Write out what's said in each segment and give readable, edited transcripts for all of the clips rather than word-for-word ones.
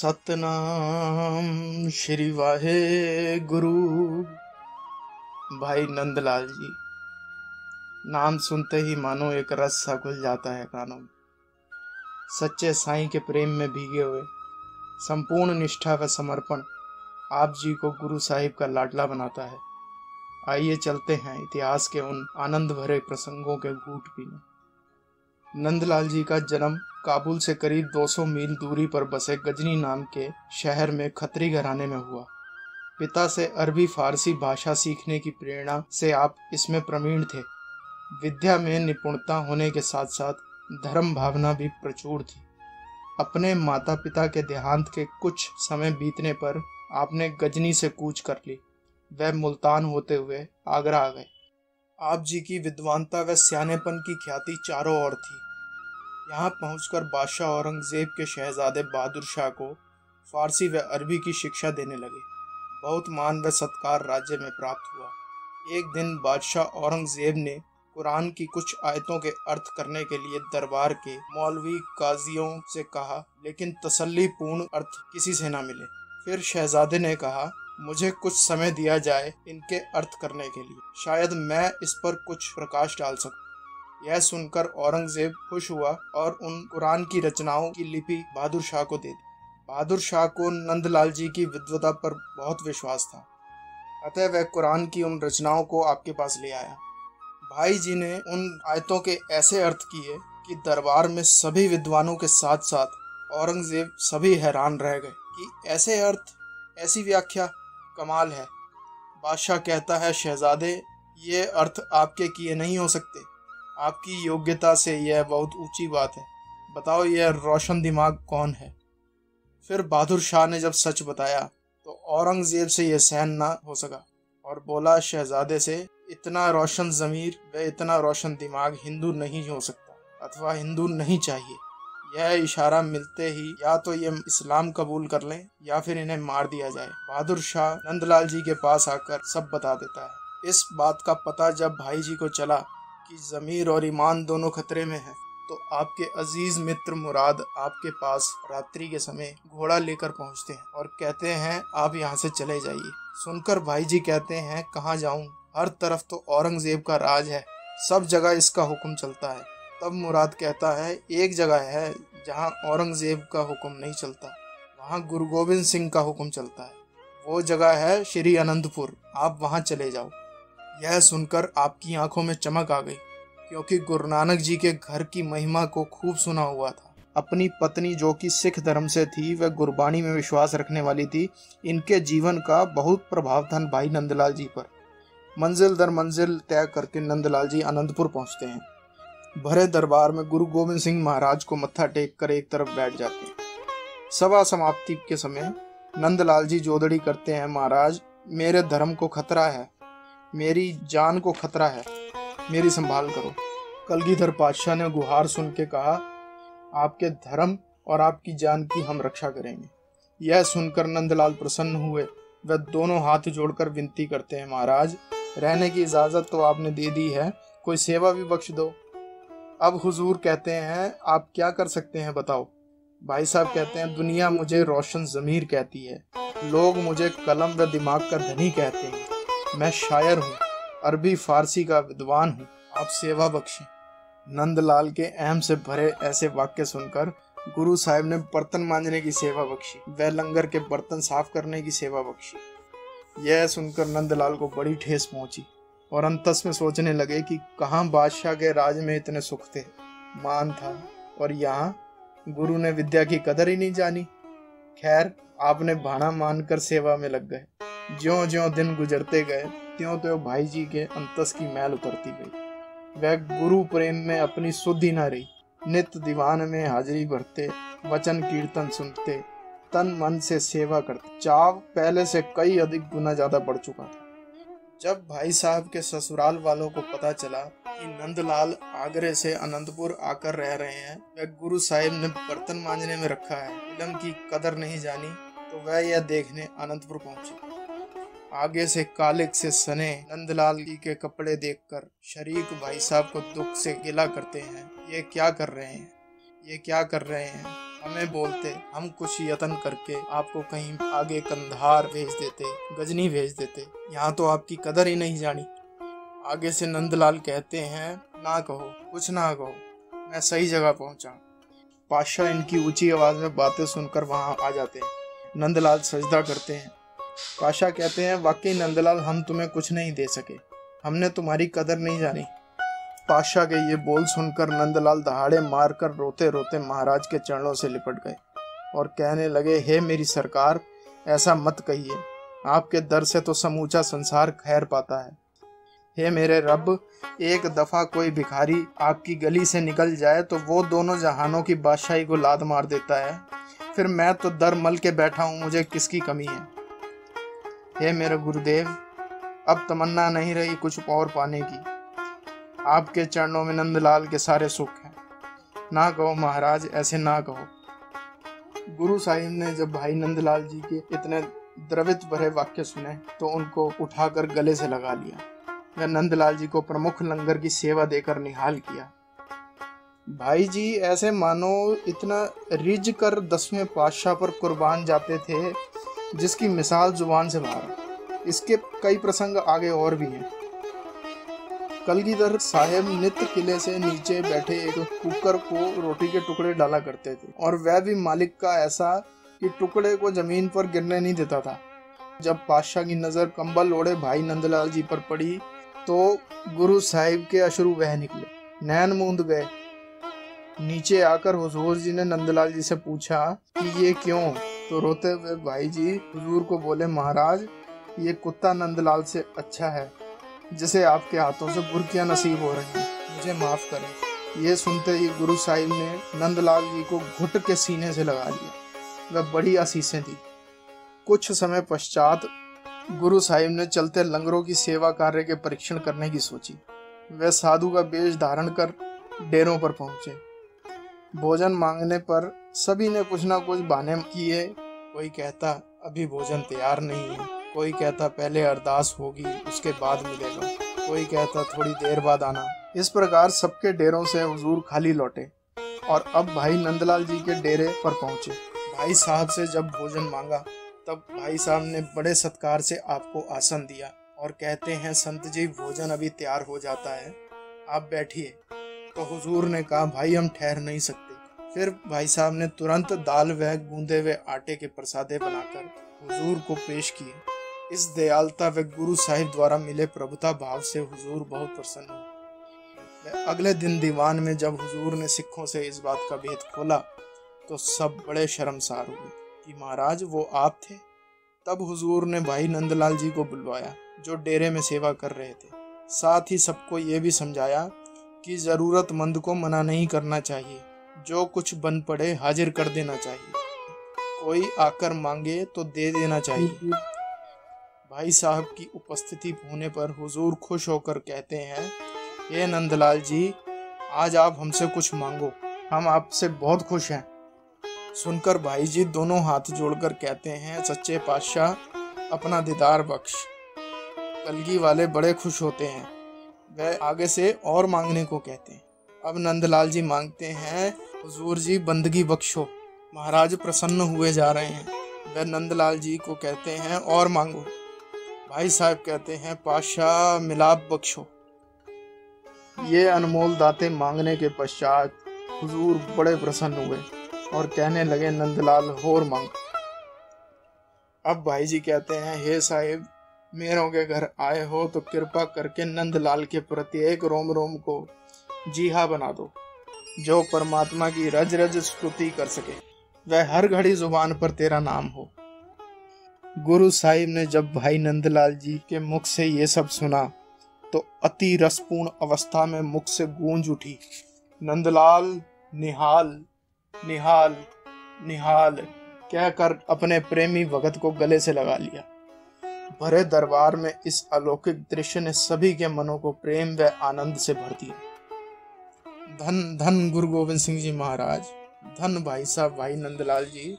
सतनाम श्री वाहे गुरु। भाई नंदलाल जी, नाम सुनते ही मानो एक रस सा घुल जाता है कानों में। सच्चे साईं के प्रेम में भीगे हुए संपूर्ण निष्ठा व समर्पण आप जी को गुरु साहिब का लाडला बनाता है। आइए चलते हैं इतिहास के उन आनंद भरे प्रसंगों के घूंट पीने। नंदलाल जी का जन्म काबुल से करीब 200 मील दूरी पर बसे गजनी नाम के शहर में खत्री घराने में हुआ। पिता से अरबी फारसी भाषा सीखने की प्रेरणा से आप इसमें प्रवीण थे। विद्या में निपुणता होने के साथ साथ धर्म भावना भी प्रचुर थी। अपने माता पिता के देहांत के कुछ समय बीतने पर आपने गजनी से कूच कर ली। वह मुल्तान होते हुए आगरा आ गए। आप जी की विद्वानता व स्यानेपन की ख्याति चारों ओर थी। यहाँ पहुंचकर बादशाह औरंगजेब के शहजादे बहादुर शाह को फारसी व अरबी की शिक्षा देने लगे। बहुत मान व सत्कार राज्य में प्राप्त हुआ। एक दिन बादशाह औरंगजेब ने कुरान की कुछ आयतों के अर्थ करने के लिए दरबार के मौलवी काजियों से कहा, लेकिन तसल्लीपूर्ण अर्थ किसी से न मिले। फिर शहजादे ने कहा, मुझे कुछ समय दिया जाए इनके अर्थ करने के लिए, शायद मैं इस पर कुछ प्रकाश डाल सकूं। यह सुनकर औरंगजेब खुश हुआ और उन कुरान की रचनाओं की लिपि बहादुर शाह को दे दी। बहादुर शाह को नंदलाल जी की विद्वता पर बहुत विश्वास था, अतः वह कुरान की उन रचनाओं को आपके पास ले आया। भाई जी ने उन आयतों के ऐसे अर्थ किए कि दरबार में सभी विद्वानों के साथ साथ औरंगजेब सभी हैरान रह गए कि ऐसे अर्थ, ऐसी व्याख्या, कमाल है। बादशाह कहता है, शहजादे, ये अर्थ आपके किए नहीं हो सकते। आपकी योग्यता से यह बहुत ऊंची बात है। बताओ, यह रोशन दिमाग कौन है? फिर बहादुर शाह ने जब सच बताया तो औरंगजेब से यह सहन ना हो सका और बोला शहजादे से, इतना रोशन ज़मीर व इतना रोशन दिमाग हिंदू नहीं हो सकता, अथवा हिंदू नहीं चाहिए। यह इशारा मिलते ही या तो ये इस्लाम कबूल कर लें या फिर इन्हें मार दिया जाए। बहादुर शाह नंदलाल जी के पास आकर सब बता देता है। इस बात का पता जब भाई जी को चला कि ज़मीर और ईमान दोनों खतरे में है, तो आपके अजीज मित्र मुराद आपके पास रात्रि के समय घोड़ा लेकर पहुंचते हैं और कहते हैं, आप यहाँ से चले जाइए। सुनकर भाई जी कहते हैं, कहाँ जाऊं? हर तरफ तो औरंगजेब का राज है, सब जगह इसका हुक्म चलता है। तब मुराद कहता है, एक जगह है जहाँ औरंगजेब का हुक्म नहीं चलता, वहाँ गुरु गोविंद सिंह का हुक्म चलता है। वो जगह है श्री अनंतपुर, आप वहाँ चले जाओ। यह सुनकर आपकी आंखों में चमक आ गई, क्योंकि गुरु नानक जी के घर की महिमा को खूब सुना हुआ था। अपनी पत्नी, जो कि सिख धर्म से थी, वह गुरबाणी में विश्वास रखने वाली थी। इनके जीवन का बहुत प्रभाव था भाई नंदलाल जी पर। मंजिल दर मंजिल तय करके नंदलाल जी अनंतपुर पहुंचते हैं। भरे दरबार में गुरु गोविंद सिंह महाराज को मत्था टेक कर एक तरफ बैठ जाते हैं। सभा समाप्ति के समय नंदलाल जी जोदड़ी करते हैं, महाराज, मेरे धर्म को खतरा है, मेरी जान को खतरा है, मेरी संभाल करो। कलगीधर पातशाह ने गुहार सुन के कहा, आपके धर्म और आपकी जान की हम रक्षा करेंगे। यह सुनकर नंदलाल प्रसन्न हुए। वह दोनों हाथ जोड़कर विनती करते हैं, महाराज, रहने की इजाजत तो आपने दे दी है, कोई सेवा भी बख्श दो। अब हुजूर कहते हैं, आप क्या कर सकते हैं बताओ? भाई साहब कहते हैं, दुनिया मुझे रोशन ज़मीर कहती है, लोग मुझे कलम व दिमाग का धनी कहते हैं, मैं शायर हूँ, अरबी फारसी का विद्वान हूँ, आप सेवा बख्शें। नंदलाल के अहम से भरे ऐसे वाक्य सुनकर गुरु साहिब ने बर्तन मांजने की सेवा बख्शी, वह लंगर के बर्तन साफ करने की सेवा बख्शी। यह सुनकर नंदलाल को बड़ी ठेस पहुंची और अंतस में सोचने लगे कि कहाँ बादशाह के राज में इतने सुख थे, मान था, और यहाँ गुरु ने विद्या की कदर ही नहीं जानी। खैर, आपने भाना मानकर सेवा में लग गए। ज्यों ज्यों दिन गुजरते गए, त्यों त्यों भाई जी के अंतस की मैल उतरती गई। वह गुरु प्रेम में अपनी सुधि न रही। नित्य दीवान में हाजिरी भरते, वचन कीर्तन सुनते, तन मन से सेवा करते। चाव पहले से कई अधिक गुना ज्यादा बढ़ चुका था। जब भाई साहब के ससुराल वालों को पता चला कि नंदलाल आगरे से अनंतपुर आकर रह रहे हैं, वह गुरु साहिब ने बर्तन मांजने में रखा है, इल्म की कदर नहीं जानी, तो वह यह देखने अनंतपुर पहुंचे। आगे से कालिक से सने नंदलाल जी के कपड़े देखकर शरीक भाई साहब को दुख से गिला करते हैं, ये क्या कर रहे हैं, ये क्या कर रहे हैं? हमें बोलते, हम कुछ यत्न करके आपको कहीं आगे कंधार भेज देते, गजनी भेज देते। यहाँ तो आपकी कदर ही नहीं जानी। आगे से नंदलाल कहते हैं, ना कहो, कुछ ना कहो, मैं सही जगह पहुंचा। पातशाह इनकी ऊंची आवाज में बातें सुनकर वहां आ जाते हैं। नंदलाल सजदा करते हैं। पातशाह कहते हैं, वाकई नंदलाल, हम तुम्हें कुछ नहीं दे सके, हमने तुम्हारी कदर नहीं जानी। पातशाह के ये बोल सुनकर नंदलाल दहाड़े मारकर रोते रोते महाराज के चरणों से लिपट गए और कहने लगे, हे मेरी सरकार, ऐसा मत कहिए, आपके दर से तो समूचा संसार खैर पाता है। हे मेरे रब, एक दफा कोई भिखारी आपकी गली से निकल जाए तो वो दोनों जहानों की बादशाही को लात मार देता है, फिर मैं तो दर मल के बैठा हूँ, मुझे किसकी कमी है। हे मेरे गुरुदेव, अब तमन्ना नहीं रही कुछ और पाने की, आपके चरणों में नंदलाल के सारे सुख हैं। ना कहो महाराज, ऐसे ना कहो। गुरु साहिब ने जब भाई नंदलाल जी के इतने द्रवित भरे वाक्य सुने तो उनको उठाकर गले से लगा लिया। वह नंदलाल जी को प्रमुख लंगर की सेवा देकर निहाल किया। भाई जी ऐसे मानो इतना रिझ कर 10वें पातशाह पर कुर्बान जाते थे जिसकी मिसाल जुबान से बाहर। इसके कई प्रसंग आगे और भी हैं। कलगीधर साहेब नित्य किले से नीचे बैठे एक कुकर को रोटी के टुकड़े डाला करते थे और वह भी मालिक का ऐसा कि टुकड़े को जमीन पर गिरने नहीं देता था। जब पातशाह की नजर कंबल ओढ़े भाई नंदलाल जी पर पड़ी तो गुरु साहिब के अश्रु बह निकले, नैन मूंद गए। नीचे आकर हुजूर जी ने नंदलाल जी से पूछा कि ये क्यों? तो रोते हुए भाई जी हुजूर को बोले, महाराज ये कुत्ता नंदलाल से अच्छा है जिसे आपके हाथों से बुर्कियां नसीब हो रही हैं, मुझे माफ करें। ये सुनते ही गुरु साहिब ने नंदलाल जी को घुट के सीने से लगा लिया। वह बड़ी आशीषें दी। कुछ समय पश्चात गुरु साहिब ने चलते लंगरों की सेवा कार्य के परीक्षण करने की सोची। वह साधु का वेश धारण कर डेरों पर पहुंचे। भोजन मांगने पर सभी ने कुछ ना कुछ बहाने किए। कोई कहता अभी भोजन तैयार नहीं है, कोई कहता पहले अरदास होगी उसके बाद मिलेगा, कोई कहता थोड़ी देर बाद आना। इस प्रकार सबके डेरों से हुजूर खाली लौटे और अब भाई नंदलाल जी के डेरे पर पहुंचे। भाई साहब से जब भोजन मांगा तब भाई साहब ने बड़े सत्कार से आपको आसन दिया और कहते हैं, संत जी भोजन अभी तैयार हो जाता है, आप बैठिए। तो हुजूर ने कहा, भाई हम ठहर नहीं सकते। फिर भाई साहब ने तुरंत दाल व गूंदे हुए आटे के प्रसादे बनाकर हुजूर को पेश किए। इस दयालुता व गुरु साहिब द्वारा मिले प्रभुता भाव से हुजूर बहुत प्रसन्न हुए। अगले दिन दीवान में जब हुजूर ने सिखों से इस बात का भेद खोला तो सब बड़े शर्मसार हुए कि महाराज वो आप थे। तब हुजूर ने भाई नंदलाल जी को बुलवाया जो डेरे में सेवा कर रहे थे। साथ ही सबको ये भी समझाया कि जरूरतमंद को मना नहीं करना चाहिए, जो कुछ बन पड़े हाजिर कर देना चाहिए, कोई आकर मांगे तो दे देना चाहिए। भाई साहब की उपस्थिति होने पर हुजूर खुश होकर कहते हैं, ये नंदलाल जी आज आप हमसे कुछ मांगो, हम आपसे बहुत खुश हैं। सुनकर भाई जी दोनों हाथ जोड़कर कहते हैं, सच्चे पातशाह अपना दीदार बख्श। कलगी वाले बड़े खुश होते हैं, वह आगे से और मांगने को कहते हैं। अब नंदलाल जी मांगते हैं, हुजूर जी बंदगी बख्शो। महाराज प्रसन्न हुए जा रहे हैं। वह नंदलाल जी को कहते हैं, और मांगो। भाई साहब कहते हैं, पातशाह मिलाप बख्शो। ये अनमोल दाते मांगने के पश्चात हुजूर बड़े प्रसन्न हुए और कहने लगे, नंदलाल और मांग। अब भाई जी कहते हैं, हे साहिब मेरों के घर आए हो तो कृपा करके नंदलाल के प्रत्येक रोम रोम को जीहा बना दो, जो परमात्मा की रज रज स्तुति कर सके, वह हर घड़ी जुबान पर तेरा नाम हो। गुरु साहिब ने जब भाई नंदलाल जी के मुख से ये सब सुना तो अति रसपूर्ण अवस्था में मुख से गूंज उठी, नंदलाल निहाल निहाल निहाल कहकर अपने प्रेमी भगत को गले से लगा लिया। भरे दरबार में इस अलौकिक दृश्य ने सभी के मनों को प्रेम व आनंद से भर दिया। धन धन गुरु गोविंद सिंह जी महाराज, धन भाई साहब भाई नंदलाल जी,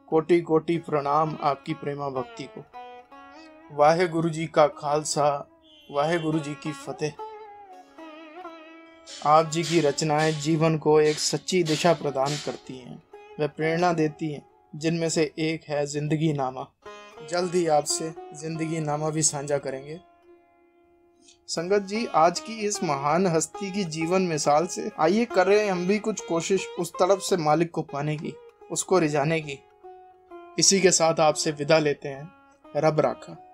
कोटि कोटि प्रणाम आपकी प्रेमा भक्ति को। वाहे गुरु जी का खालसा, वाहे गुरु जी की फतेह। आप जी की रचनाएं जीवन को एक सच्ची दिशा प्रदान करती हैं। व प्रेरणा देती हैं, जिनमें से एक है जिंदगी नामा। जल्द ही आपसे जिंदगी नामा भी साझा करेंगे। संगत जी, आज की इस महान हस्ती की जीवन मिसाल से आइए करें हम भी कुछ कोशिश उस तरफ से मालिक को पाने की, उसको रिझाने की। इसी के साथ आपसे विदा लेते हैं। रब राखा।